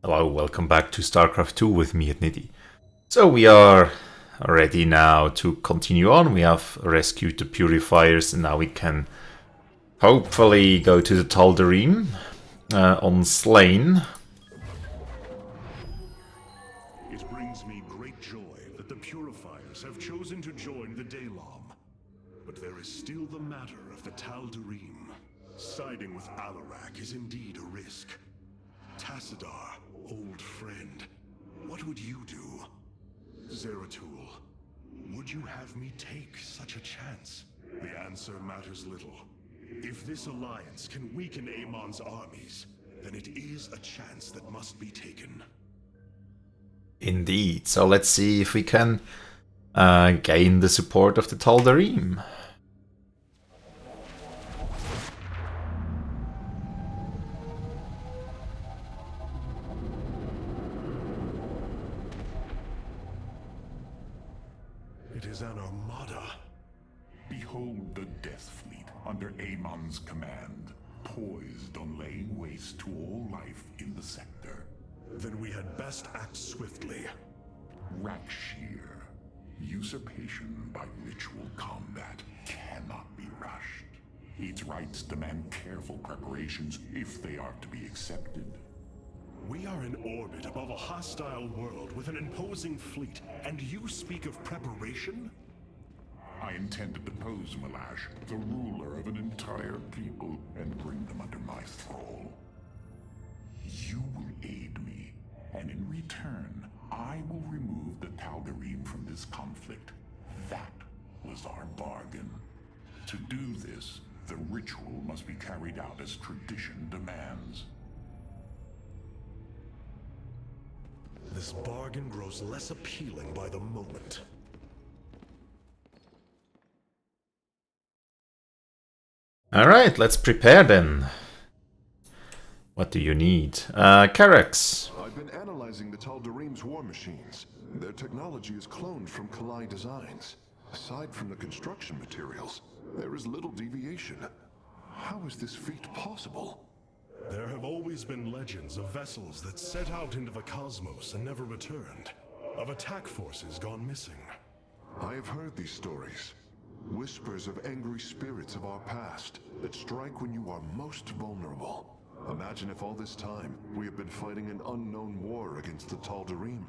Hello, welcome back to StarCraft II with me at Nidhi. So we are ready now to continue on. We have rescued the purifiers and now we can hopefully go to the Tal'Darim on Slain. It brings me great joy that the purifiers have chosen to join the Daylom. But there is still the matter of the Tal'Darim. Siding with Alarak is indeed a risk. Tassadar, old friend, what would you do? Zeratul, would you have me take such a chance? The answer matters little. If this alliance can weaken Amon's armies, then it is a chance that must be taken. Indeed, so let's see if we can gain the support of the Tal'Darim. It is an armada. Behold the Death Fleet under Amon's command, poised on laying waste to all life in the sector. Then we had best act swiftly. Rak'Shir, usurpation by ritual combat cannot be rushed. Its rites demand careful preparations if they are to be accepted. We are in orbit above a hostile world with an imposing fleet, and you speak of preparation? I intend to depose Malash, the ruler of an entire people, and bring them under my thrall. You will aid me, and in return, I will remove the Tal'Darim from this conflict. That was our bargain. To do this, the ritual must be carried out as tradition demands. This bargain grows less appealing by the moment. Alright, let's prepare then. What do you need? Karax. I've been analyzing the Tal'Darim's war machines. Their technology is cloned from Kalai designs. Aside from the construction materials, there is little deviation. How is this feat possible? There have always been legends of vessels that set out into the cosmos and never returned. Of attack forces gone missing. I have heard these stories. Whispers of angry spirits of our past that strike when you are most vulnerable. Imagine if all this time we have been fighting an unknown war against the Tal'Darim.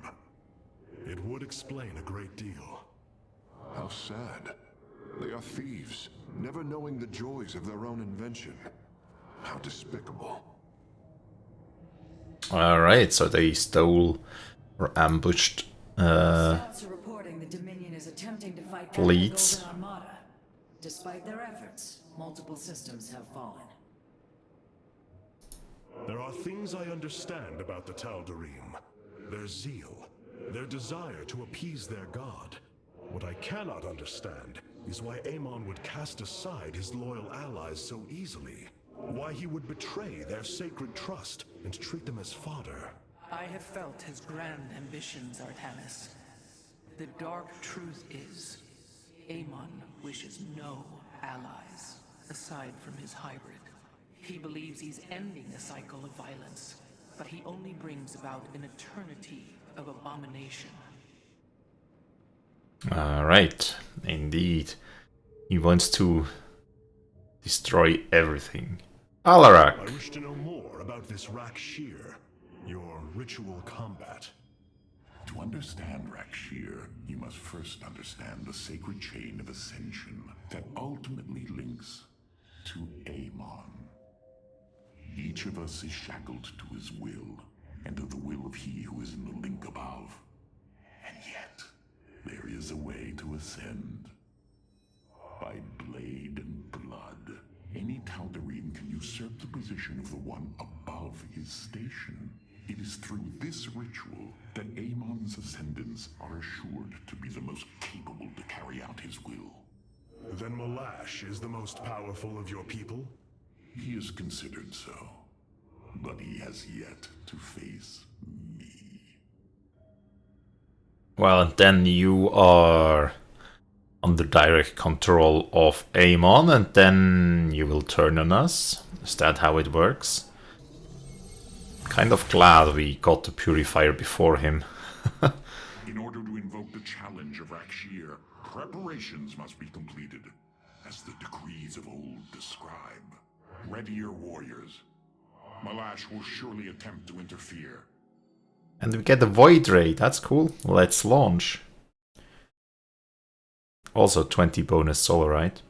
It would explain a great deal. How sad. They are thieves, never knowing the joys of their own invention. How despicable. Alright, so they stole or ambushed Scouts are reporting the Dominion is attempting to fight back the fleets. Golden Armada. Despite their efforts, multiple systems have fallen. There are things I understand about the Tal'Darim. Their zeal, their desire to appease their god. What I cannot understand is why Amon would cast aside his loyal allies so easily. Why he would betray their sacred trust and treat them as fodder. I have felt his grand ambitions, Artanis. The dark truth is, Amon wishes no allies, aside from his hybrid. He believes he's ending a cycle of violence, but he only brings about an eternity of abomination. Alright, indeed. He wants to destroy everything. I Alarak. wish to know more about this Rak'Shir, your ritual combat. To understand Rak'Shir, you must first understand the sacred chain of ascension that ultimately links to Amon. Each of us is shackled to his will, and to the will of he who is in the link above. And yet, there is a way to ascend. By blade and blood, any Tal'Darim can usurp the position of the one above his station. It is through this ritual that Amon's ascendants are assured to be the most capable to carry out his will. Then Malash is the most powerful of your people? He is considered so, but he has yet to face me. Well, then you are under direct control of Amon, and then you will turn on us. Is that how it works? kind of glad we got the Purifier before him. In order to invoke the challenge of Rakshir, preparations must be completed, as the decrees of old describe. Ready your warriors. Malash will surely attempt to interfere. And we get a Void Ray, that's cool. Let's launch. Also 20 bonus solar, right?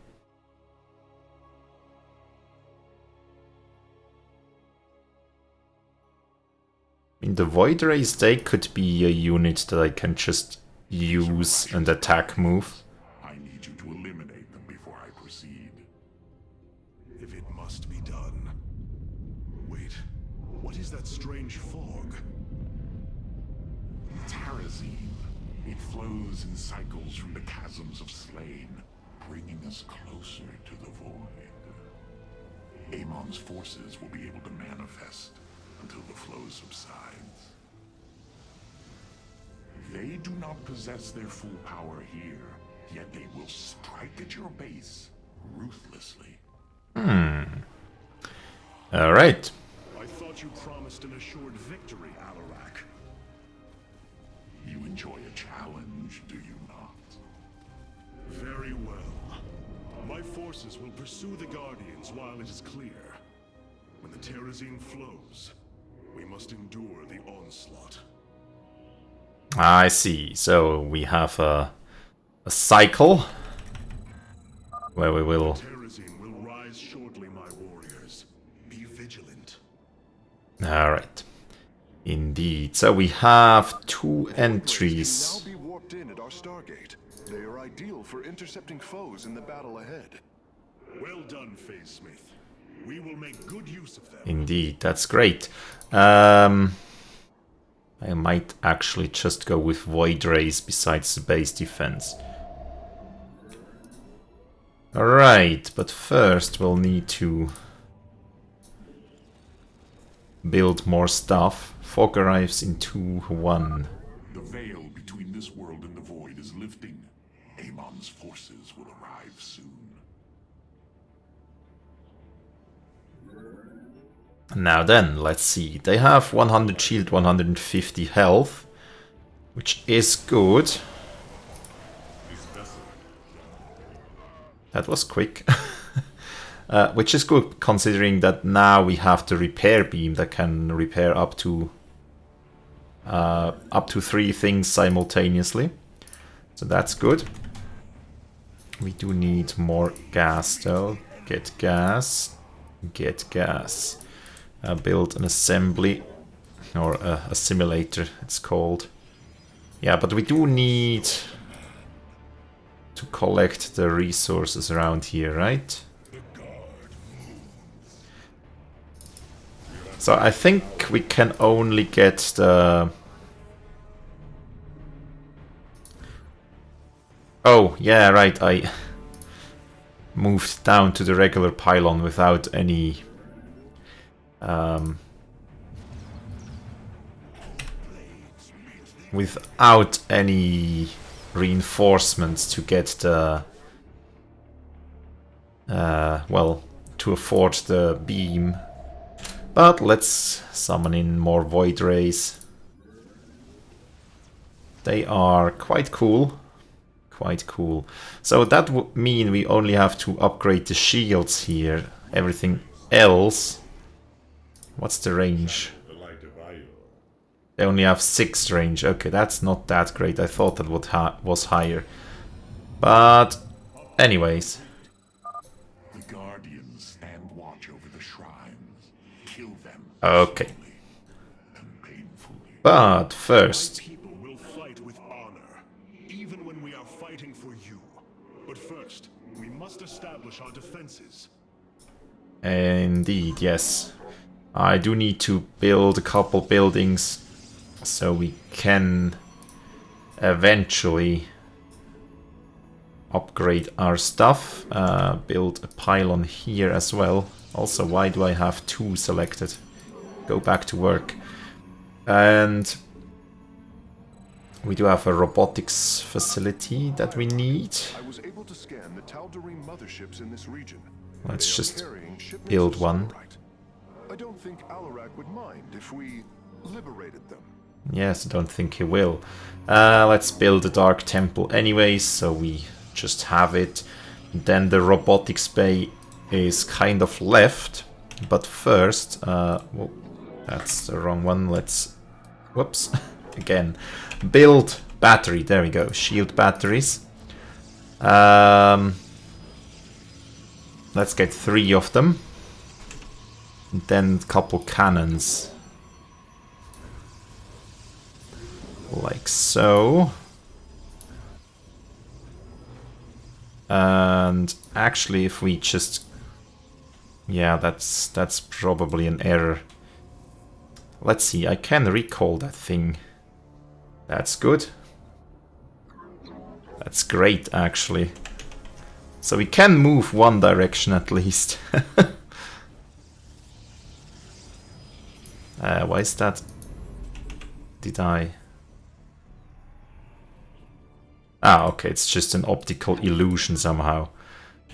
In the Void Rays, they could be a unit that I can just use and attack move. I need you to eliminate them before I proceed. If it must be done. Wait, what is that strange fog? Terrazine. It flows in cycles from the chasms of slain, bringing us closer to the void. Amon's forces will be able to manifest until the flow subsides. They do not possess their full power here, yet they will strike at your base ruthlessly. Alright. I thought you promised an assured victory, Alarak. You enjoy a challenge, do you not? Very well. My forces will pursue the Guardians while it is clear. When the Terrazine flows, we must endure the onslaught. I see. So we have a cycle where we will... Terrazine will rise shortly, my warriors. Be vigilant. Alright. Indeed. So we have 2 entries. Can now be warped in at our Stargate. They are ideal for intercepting foes in the battle ahead. Well done, Phase Smith. We will make good use of them. Indeed, that's great. I might actually just go with Void Rays besides the base defense. Alright, but first we'll need to build more stuff. Fog arrives in 2-1. The veil between this world and the void is lifting. Amon's forces will arrive soon. Now then, let's see. They have 100 shield, 150 health, which is good. That was quick. Which is good, considering that now we have the repair beam that can repair up to 3 things simultaneously. So that's good. We do need more gas though. Get gas. Get gas. Build an assembly, or a simulator it's called. Yeah, but we do need to collect the resources around here, right? So I think we can only get the... Oh, yeah, right, I moved down to the regular pylon without any... without any reinforcements to get the... well, to afford the beam. But let's summon in more Void Rays. They are quite cool. Quite cool. So that would mean we only have to upgrade the shields here. Everything else... What's the range? They only have 6 range. Okay, that's not that great. I thought that was higher. But anyways. The Guardians stand watch over the shrines. Kill them. Okay. And painfully. But first... People will fight with honor, even when we are fighting for you. But first, we must establish our defenses. Indeed, yes. I do need to build a couple buildings so we can eventually upgrade our stuff. Build a pylon here as well. Also, why do I have 2 selected? Go back to work. And we do have a robotics facility that we need. I was able to scan the Tal'Darim motherships in this region. Let's They are just carrying shipments build of one. Rite. I don't think Alarak would mind if we liberated them. Yes, I don't think he will. Let's build a Dark Temple anyways, so we just have it. Then the Robotics Bay is kind of left. But first, well, that's the wrong one. Let's, whoops, again, build battery. There we go, shield batteries. Let's get 3 of them. And then a couple cannons. Like so. And actually, if we just... Yeah, that's probably an error. Let's see, I can recall that thing. That's good. That's great, actually. So we can move one direction at least. Why is that? Did I... Ah, okay, it's just an optical illusion somehow.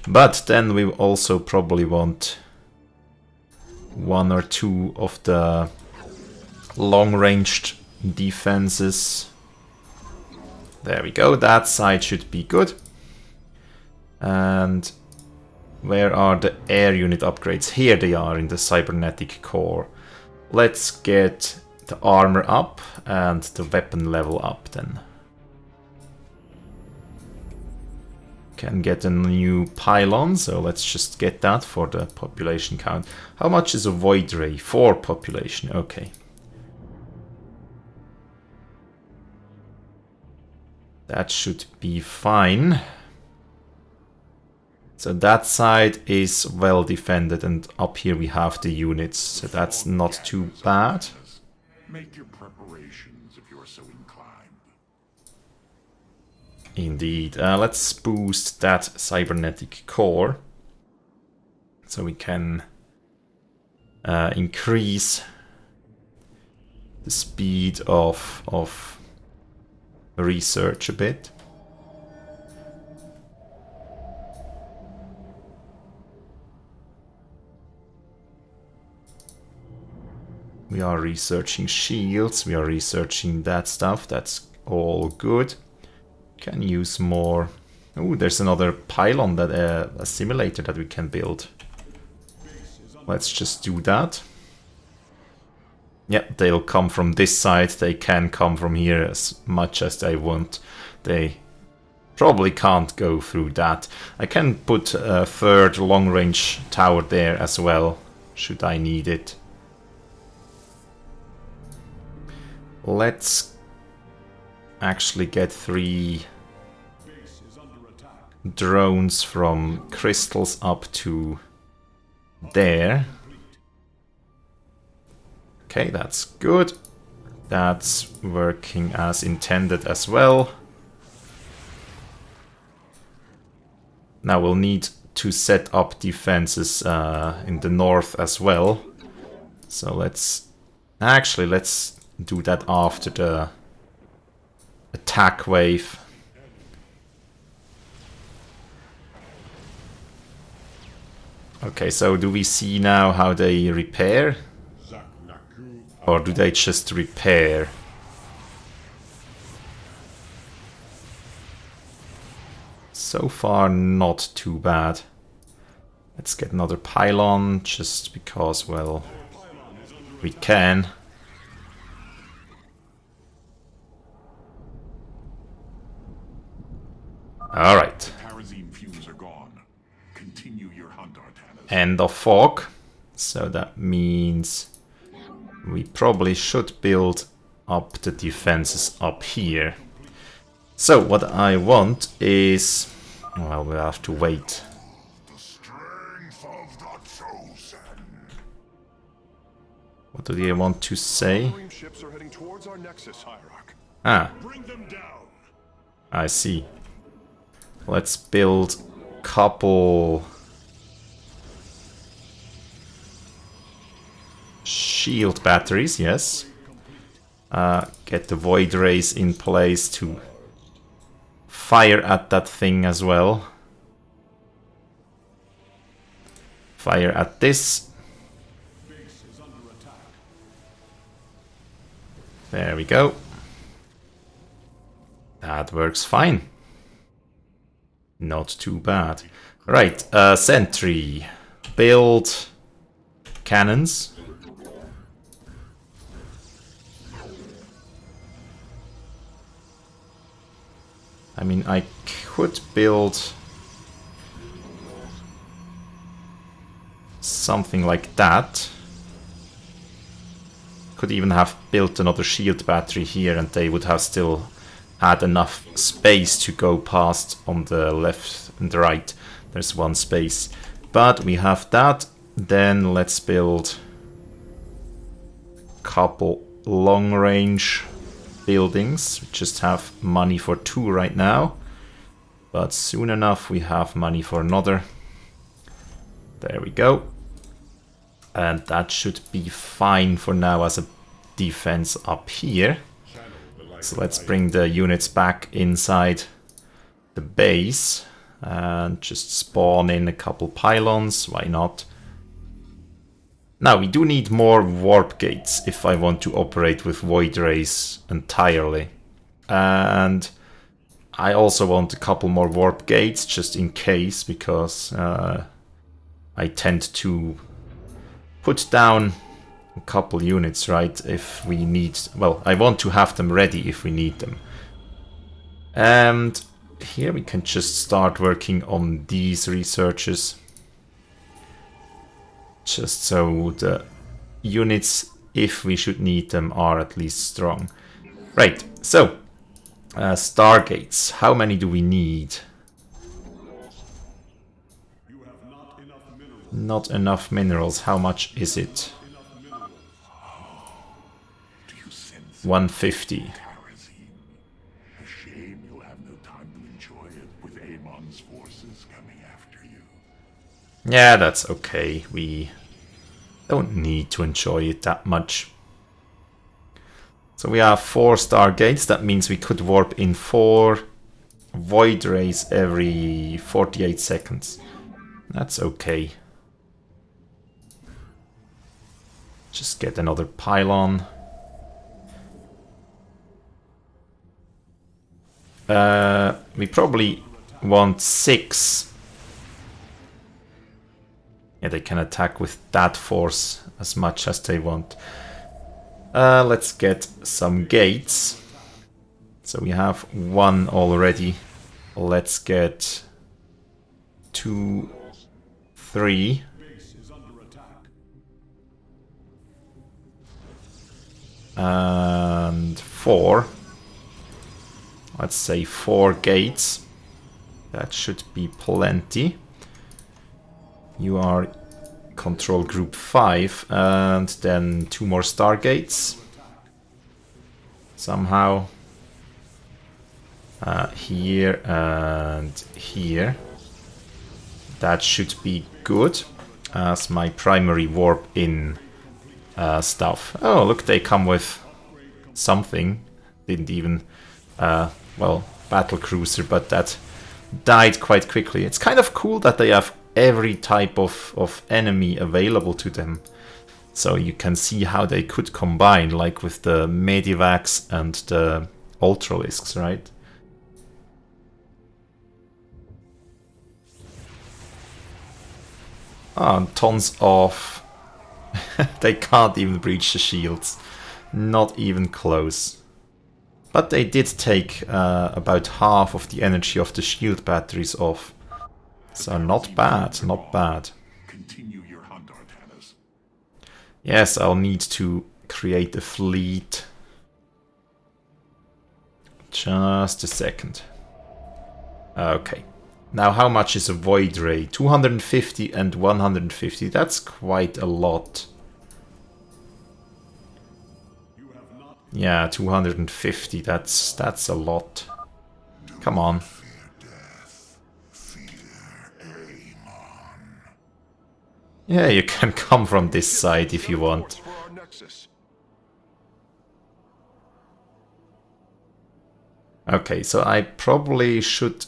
But then we also probably want 1 or 2 of the long-ranged defenses. There we go, that side should be good. And where are the air unit upgrades? Here they are in the cybernetic core. Let's get the armor up and the weapon level up then. Can get a new pylon, so let's just get that for the population count. How much is a void ray? 4 population, okay. That should be fine. So that side is well defended, and up here we have the units, so that's not too bad. Make your preparations if you are so inclined. Indeed. Let's boost that cybernetic core so we can increase the speed of research a bit. We are researching shields, we are researching that stuff, that's all good. Can use more. Oh, there's another pylon, that a simulator that we can build. Let's just do that. Yeah, they'll come from this side, they can come from here as much as they want. They probably can't go through that. I can put a 3rd long-range tower there as well, should I need it. Let's actually get 3 drones from crystals up to there. Okay, that's good. That's working as intended as well. Now we'll need to set up defenses in the north as well. So let's do that after the attack wave. Okay, so do we see now how they repair? Or do they just repair? So far, not too bad. Let's get another pylon, just because, well, we can. Alright. End of fog. So that means we probably should build up the defenses up here. So what I want is... Well, we'll have to wait. The strength of the chosen. What do they want to say? Ships are heading towards our nexus, Hierarch. Ah, Bring them down. I see. Let's build a couple shield batteries, yes. Get the void rays in place to fire at that thing as well. Fire at this. There we go. That works fine. Not too bad. Right, sentry. Build cannons. I mean, I could build something like that. Could even have built another shield battery here and they would have still had enough space to go past on the left and the right. There's one space. But we have that. Then let's build a couple long range buildings. We just have money for 2 right now. But soon enough we have money for another. There we go. And that should be fine for now as a defense up here. So let's bring the units back inside the base and just spawn in a couple pylons. Why not? Now we do need more warp gates if I want to operate with void rays entirely. And I also want a couple more warp gates just in case, because I tend to put down a couple units, right, if we need... Well, I want to have them ready if we need them. And here we can just start working on these researches. Just so the units, if we should need them, are at least strong. Right, so, Stargates. How many do we need? Not enough minerals. How much is it? 150. A shame you'll have no time to enjoy it with Amon's forces coming after you. Yeah, that's okay. We don't need to enjoy it that much. So we have 4 Stargates. That means we could warp in 4 void rays every 48 seconds. That's okay. Just get another pylon. We probably want 6. Yeah, they can attack with that force as much as they want. Let's get some gates. So we have 1 already. Let's get 2, 3. And 4. Let's say 4 gates. That should be plenty. You are control group 5, and then 2 more Stargates. Somehow. Here and here. That should be good as my primary warp in stuff. Oh, look, they come with something. Didn't even, well, battle cruiser, but that died quite quickly. It's kind of cool that they have every type of enemy available to them. So you can see how they could combine, like with the Medivacs and the Ultralisks, right? Oh, and tons of... they can't even breach the shields. Not even close. But they did take about half of the energy of the shield batteries off. So not bad, not bad. Continue your hunt, Artanis. Yes, I'll need to create a fleet. Just a second. Okay. Now how much is a void ray? 250 and 150. That's quite a lot. Yeah, 250. That's a lot. Come on. Yeah, you can come from this side if you want. Okay, so I probably should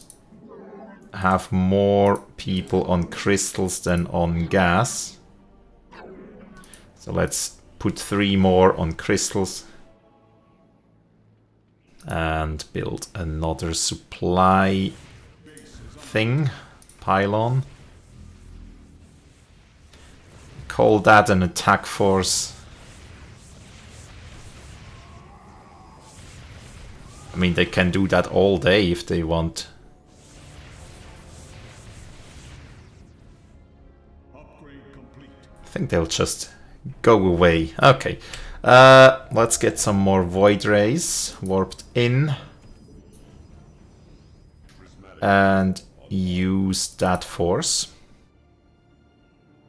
have more people on crystals than on gas. So let's put 3 more on crystals. And build another supply thing. Pylon. Call that an attack force. I mean, they can do that all day if they want. I think they'll just go away. Okay. Let's get some more void rays warped in. And use that force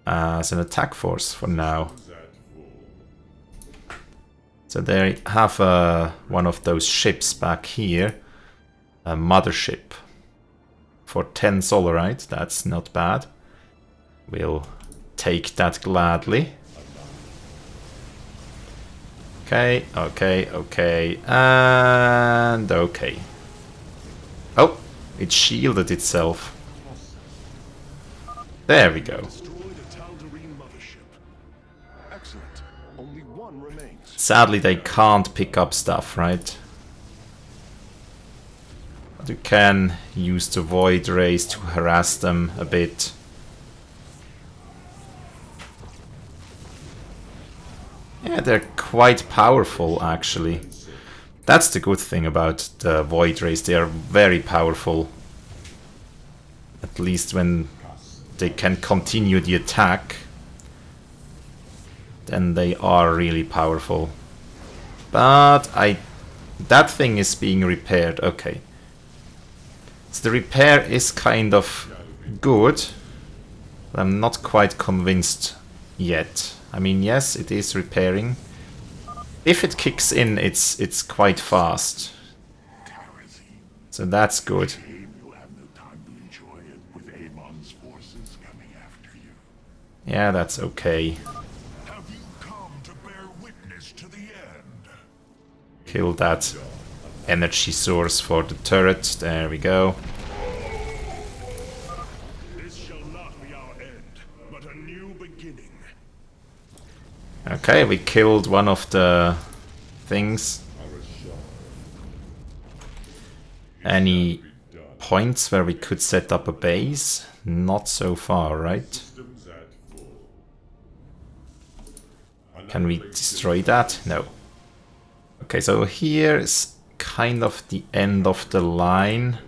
as an attack force for now. So they have one of those ships back here. A mothership. For 10 solarite, that's not bad. We'll take that gladly. Okay, okay, okay, and okay. Oh, it shielded itself. There we go. Sadly, they can't pick up stuff, right? But you can use the void rays to harass them a bit. Yeah, they're quite powerful, actually. That's the good thing about the void rays. They are very powerful. At least when they can continue the attack, then they are really powerful. But that thing is being repaired. Okay. So the repair is kind of good. But I'm not quite convinced yet. I mean, yes, it is repairing. If it kicks in, it's quite fast. So that's good. Yeah, that's okay. Kill that energy source for the turret. There we go. This shall not be our end, but a new beginning. Okay, we killed one of the things. Any points where we could set up a base? Not so far, right? Can we destroy that? No. Okay, so here's kind of the end of the line.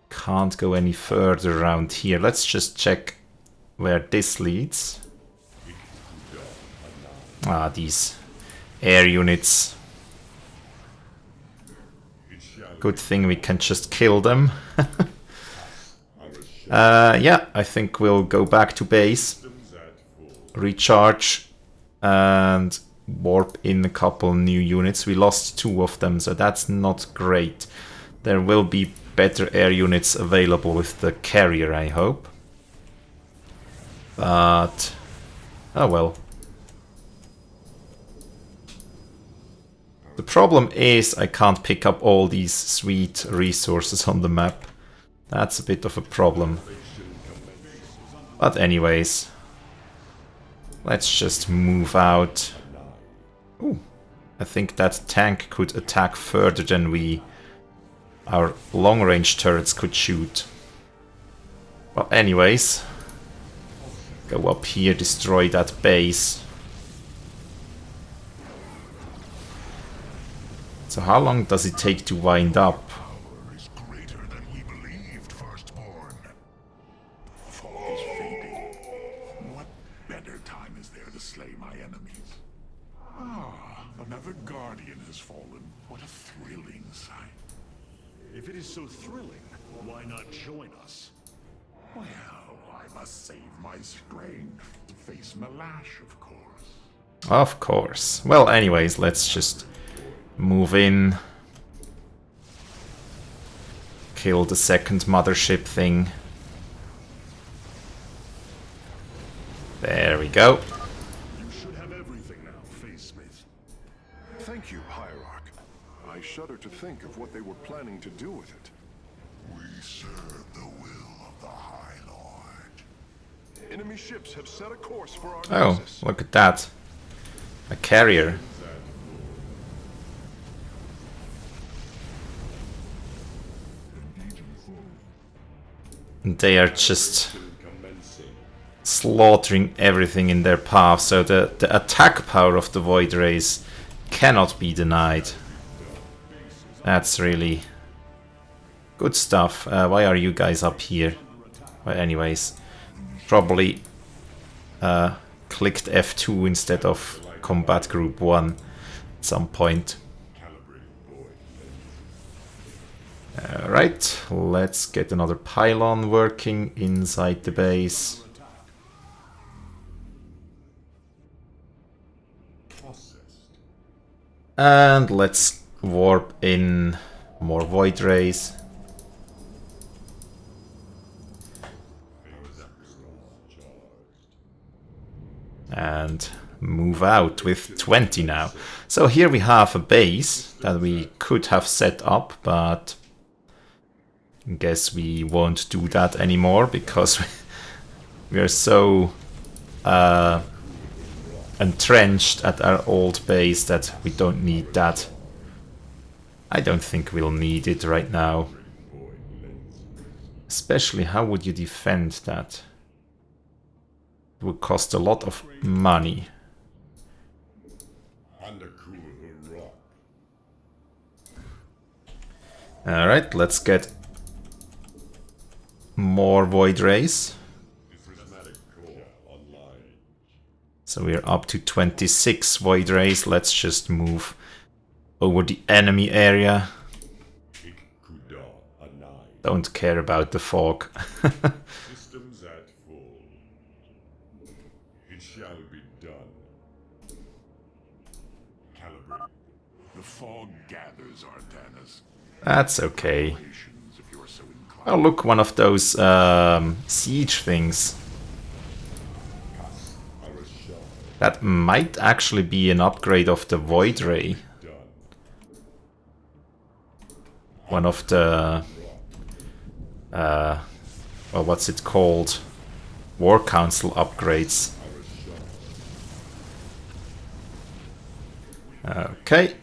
Can't go any further around here. Let's just check where this leads. Ah, these air units. Good thing we can just kill them. Yeah, I think we'll go back to base. Recharge. And warp in a couple new units. We lost 2 of them, so that's not great. There will be better air units available with the carrier, I hope. But... oh well. The problem is I can't pick up all these sweet resources on the map. That's a bit of a problem. But anyways... let's just move out. Ooh, I think that tank could attack further than our long-range turrets could shoot. Well, anyways, go up here, destroy that base. So how long does it take to wind up? Another guardian has fallen. What a thrilling sight. If it is so thrilling, why not join us? Well, I must save my strength to face Malash, of course. Of course. Well, anyways, let's just move in. Kill the second mothership thing. There we go. Thank you, Hierarch. I shudder to think of what they were planning to do with it. We serve the will of the High Lord. Enemy ships have set a course for our Oh, nexus. look at that. A carrier. They are just slaughtering everything in their path, so the attack power of the Void Rays cannot be denied. That's really good stuff. Why are you guys up here? Well, anyways, probably clicked F2 instead of Combat Group 1 at some point. Alright, let's get another pylon working inside the base. And let's warp in more Void Rays. And move out with 20 now. So here we have a base that we could have set up, but I guess we won't do that anymore because we are so entrenched at our old base that we don't need that. I don't think we'll need it right now. Especially, how would you defend that? It would cost a lot of money. Alright, let's get more Void Rays. So we're up to 26 Void Rays. Let's just move over the enemy area. Don't care about the fog. Systems at full. It shall be done. Calibrate. The fog gathers, Artanis. That's okay. Oh look, one of those siege things. That might actually be an upgrade of the Void Ray. One of the... well, what's it called? War Council upgrades. Okay.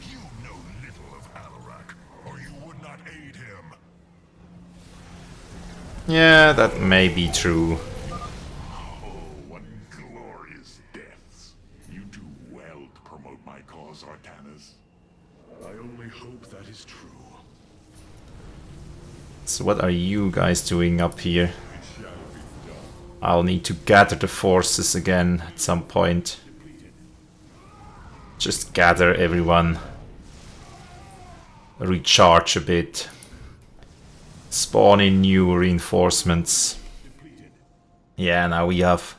You know little of Alarak, or you would not aid him. Yeah, that may be true. What glorious deaths. You do well to promote my cause, Artanis. I only hope that is true. So what are you guys doing up here? I'll need to gather the forces again at some point. Just gather everyone. Recharge a bit. Spawn in new reinforcements. Yeah, now we have...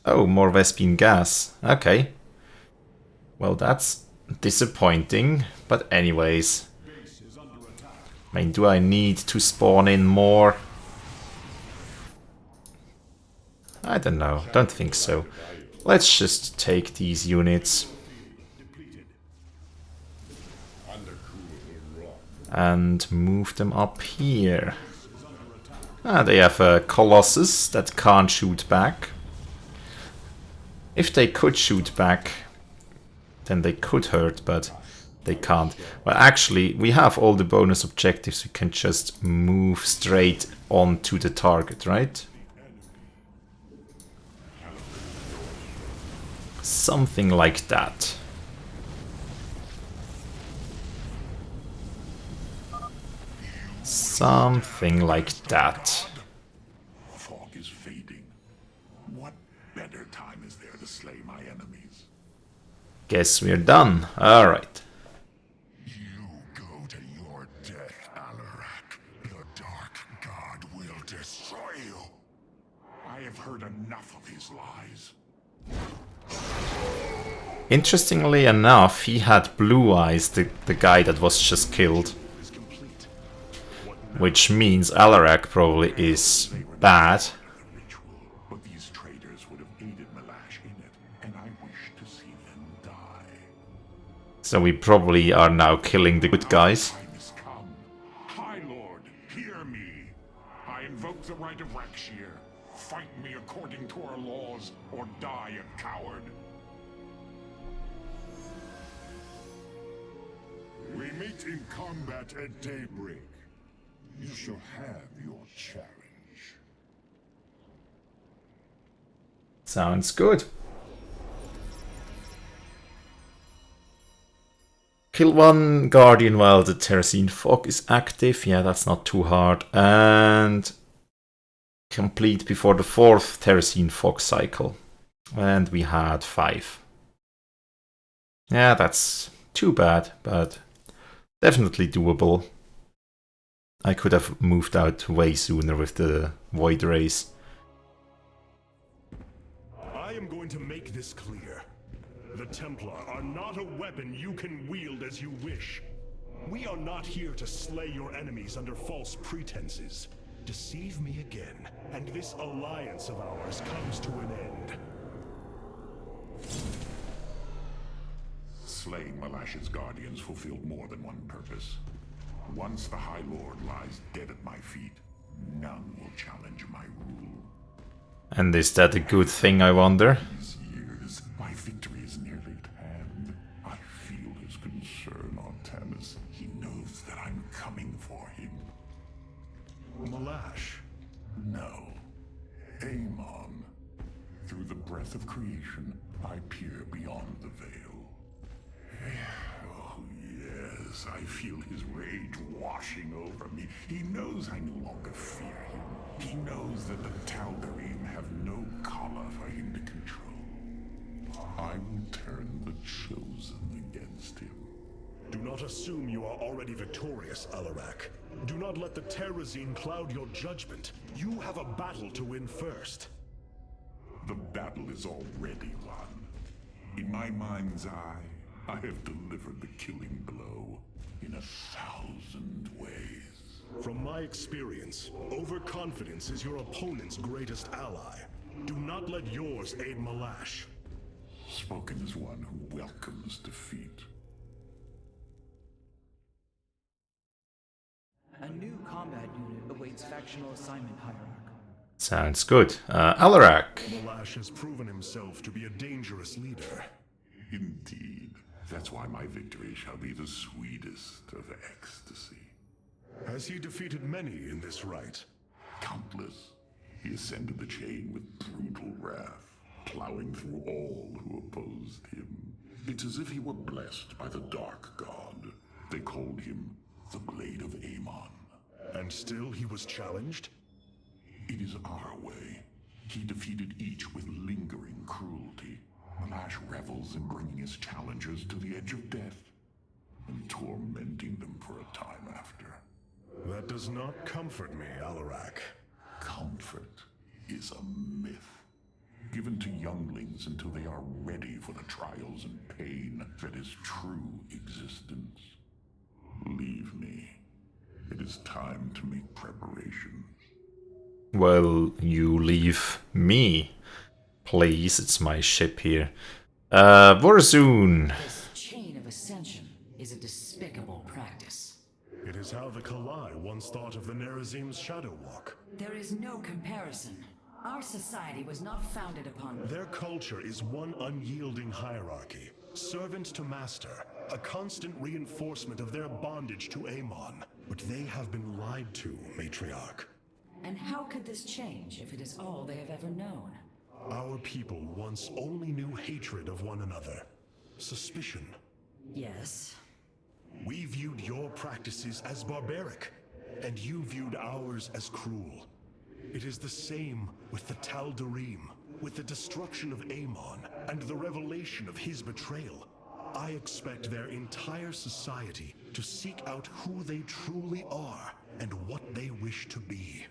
Oh, more Vespine gas. Okay. Well, that's disappointing. But anyways. I mean, do I need to spawn in more? I don't know. Don't think so. Let's just take these units. And move them up here. Ah, they have a Colossus that can't shoot back. If they could shoot back, then they could hurt, but they can't. Well, actually, we have all the bonus objectives. We can just move straight onto the target, right? Something like that. Something like that. Fog is fading. What better time is there to slay my enemies? Guess we're done. Alright. You go to your death, Alarak. The Dark God will destroy you. I have heard enough of his lies. Interestingly enough, he had blue eyes, the guy that was just killed. Which means Alarak probably is bad. But these traitors would have aided Malash in it, and I wish to see them die. So we probably are now killing the good guys. Time has come. High Lord, hear me. I invoke the right of Rakshir. Fight me according to our laws, or die a coward. We meet in combat at daybreak. You shall have your challenge. Sounds good. Kill one Guardian while the Terrazine Fog is active. Yeah, that's not too hard. And complete before the 4th Terrazine Fog cycle. And we had 5. Yeah, that's too bad, but definitely doable. I could have moved out way sooner with the Void Rays. I am going to make this clear. The Templar are not a weapon you can wield as you wish. We are not here to slay your enemies under false pretenses. Deceive me again, and this alliance of ours comes to an end. Slaying Malash's guardians fulfilled more than one purpose. Once the High Lord lies dead at my feet, none will challenge my rule. And is that a good thing, I wonder? These years, my victory is nearly at hand. I feel his concern, Artanis. He knows that I'm coming for him. Malash. No. Amon. Through the breath of creation, I peer beyond the veil. Oh, yes, I feel his rage washing over me. He knows I no longer fear him. He knows that the Tal'Darim have no collar for him to control. I will turn the Chosen against him. Do not assume you are already victorious, Alarak. Do not let the Terrazine cloud your judgment. You have a battle to win first. The battle is already won. In my mind's eye, I have delivered the killing blow in 1,000 ways. From my experience, overconfidence is your opponent's greatest ally. Do not let yours aid Malash. Spoken as one who welcomes defeat. A new combat unit awaits factional assignment, Hierarch. Sounds good. Alarak. Malash has proven himself to be a dangerous leader. Indeed. That's why my victory shall be the sweetest of ecstasy. Has he defeated many in this rite? Countless. He ascended the chain with brutal wrath, plowing through all who opposed him. It's as if he were blessed by the Dark God. They called him the Blade of Amon. And still he was challenged? It is our way. He defeated each with lingering cruelty. Malash revels in bringing his challengers to the edge of death and tormenting them for a time after. That does not comfort me, Alarak. Comfort is a myth, given to younglings until they are ready for the trials and pain that is true existence. Leave me. It is time to make preparations. Well, you leave me. Please, it's my ship here. Vorzoon. This chain of ascension is a despicable practice. It is how the Kalai once thought of the Nerazim's Shadow Walk. There is no comparison. Our society was not founded upon... Their culture is one unyielding hierarchy, servant to master, a constant reinforcement of their bondage to Amon. But they have been lied to, Matriarch. And how could this change if it is all they have ever known? Our people once only knew hatred of one another, suspicion. Yes. We viewed your practices as barbaric, and you viewed ours as cruel. It is the same with the Tal'Darim, with the destruction of Amon, and the revelation of his betrayal. I expect their entire society to seek out who they truly are, and what they wish to be.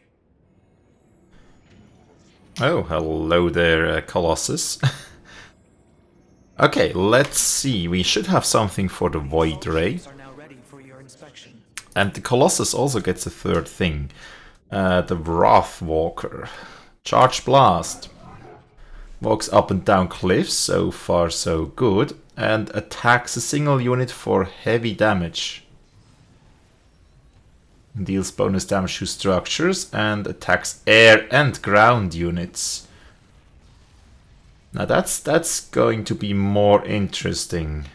Oh, hello there, Colossus. Okay, let's see. We should have something for the Void Ray. Are now ready for your inspection. And the Colossus also gets a third thing. The Wrath Walker. Charge Blast. Walks up and down cliffs, so far so good. And attacks a single unit for heavy damage. Deals bonus damage to structures and attacks air and ground units. Now that's going to be more interesting.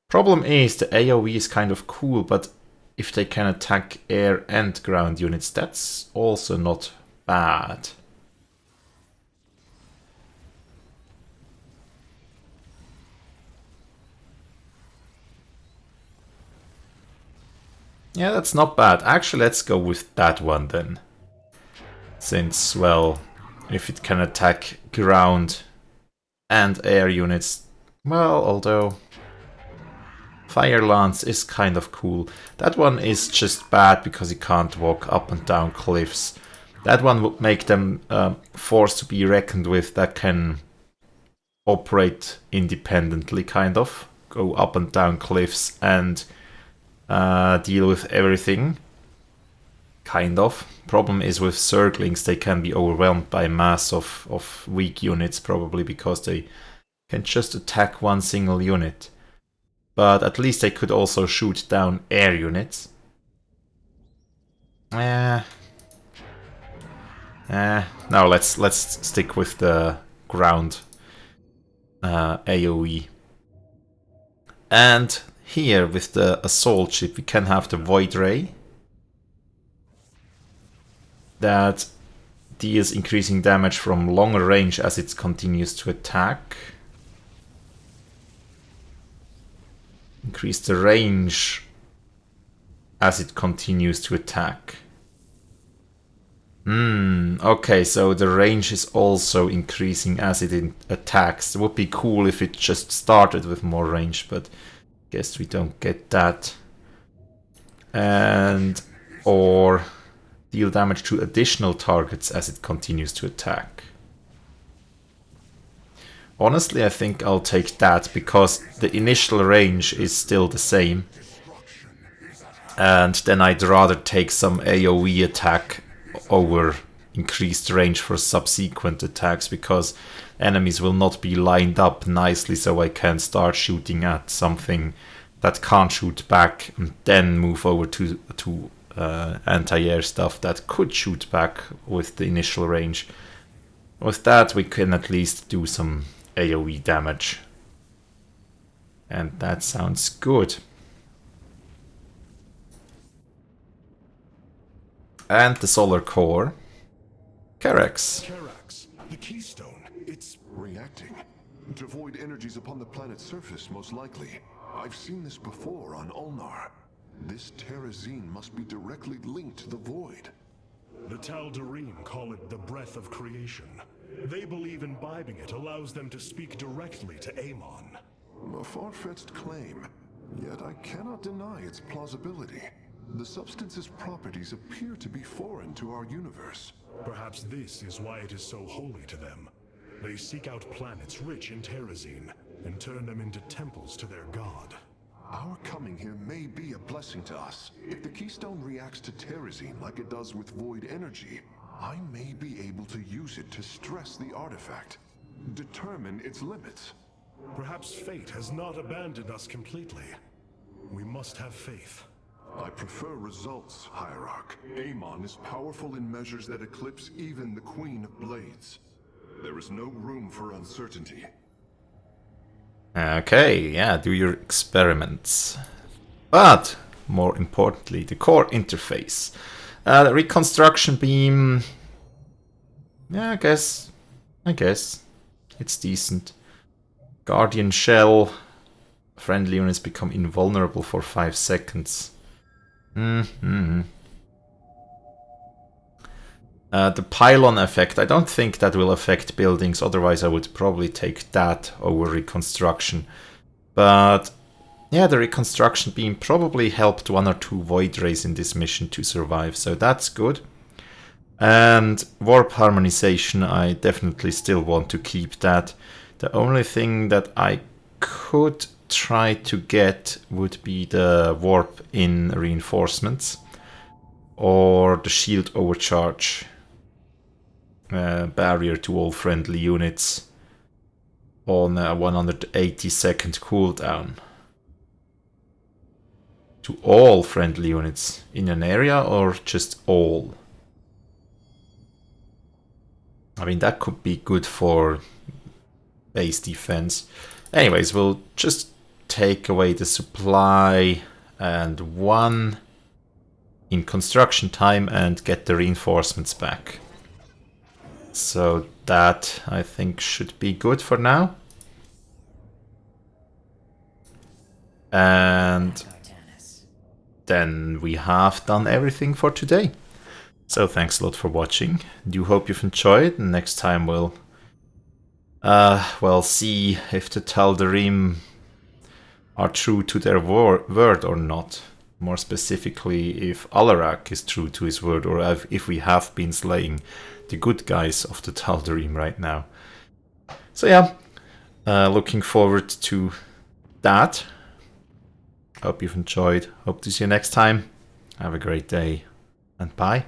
Problem is the AoE is kind of cool, but if they can attack air and ground units, that's also not bad. Yeah, that's not bad. Actually, let's go with that one then. Since, well, if it can attack ground and air units, well, although Fire Lance is kind of cool. That one is just bad because you can't walk up and down cliffs. That one would make them forced to be reckoned with that can operate independently, kind of. Go up and down cliffs and deal with everything. Kind of. Problem is with Zerglings, they can be overwhelmed by a mass of weak units, probably because they can just attack one single unit. But at least they could also shoot down air units. No, let's stick with the ground AoE. And here with the assault ship we can have the Void Ray. That deals increasing damage from longer range as it continues to attack. Increase the range as it continues to attack. Okay, so the range is also increasing as it attacks. It would be cool if it just started with more range, but guess we don't get that. And or deal damage to additional targets as it continues to attack. Honestly, I think I'll take that because the initial range is still the same. And then I'd rather take some AoE attack over increased range for subsequent attacks, because enemies will not be lined up nicely, so I can start shooting at something that can't shoot back and then move over to anti-air stuff that could shoot back with the initial range. With that we can at least do some AoE damage. And that sounds good. And the solar core. Karax. Karax, the keystone, it's Reacting to void energies upon the planet's surface, most likely. I've seen this before on Ulnar. This terrazine must be directly linked to the void. the Tal'Darim call it the breath of creation. They believe imbibing it allows them to speak directly to Amon. A far-fetched claim, yet I cannot deny its plausibility. The substance's properties appear to be foreign to our universe. Perhaps this is why it is so holy to them. They seek out planets rich in terrazine and turn them into temples to their god. Our coming here may be a blessing to us. If the keystone reacts to terrazine like it does with void energy, I may be able to use it to stress the artifact, determine its limits. Perhaps fate has not abandoned us completely. We must have faith. I prefer results, Hierarch. Amon is powerful in measures that eclipse even the Queen of Blades. There is no room for uncertainty. Okay, yeah, do your experiments. But, more importantly, the core interface. The reconstruction beam... Yeah, I guess. It's decent. Guardian shell. Friendly units become invulnerable for 5 seconds. The pylon effect, I don't think that will affect buildings, otherwise I would probably take that over reconstruction. But yeah, the reconstruction beam probably helped 1 or 2 void rays in this mission to survive, so that's good. And warp harmonization, I definitely still want to keep that. The only thing that I could try to get would be the warp in reinforcements or the shield overcharge. Barrier to all friendly units on a 180-second cooldown. to all friendly units in an area, or just all? I mean, that could be good for base defense. Anyways, we'll just take away the supply and 1 in construction time and get the reinforcements back. So that, I think, should be good for now. And then we have done everything for today. So thanks a lot for watching. Do hope you've enjoyed. And next time we'll see if the Tal'Darim are true to their word or not. More specifically, if Alarak is true to his word, or if we have been slaying the good guys of the Tal'Darim right now. So yeah, looking forward to that. Hope you've enjoyed. Hope to see you next time. Have a great day, and bye.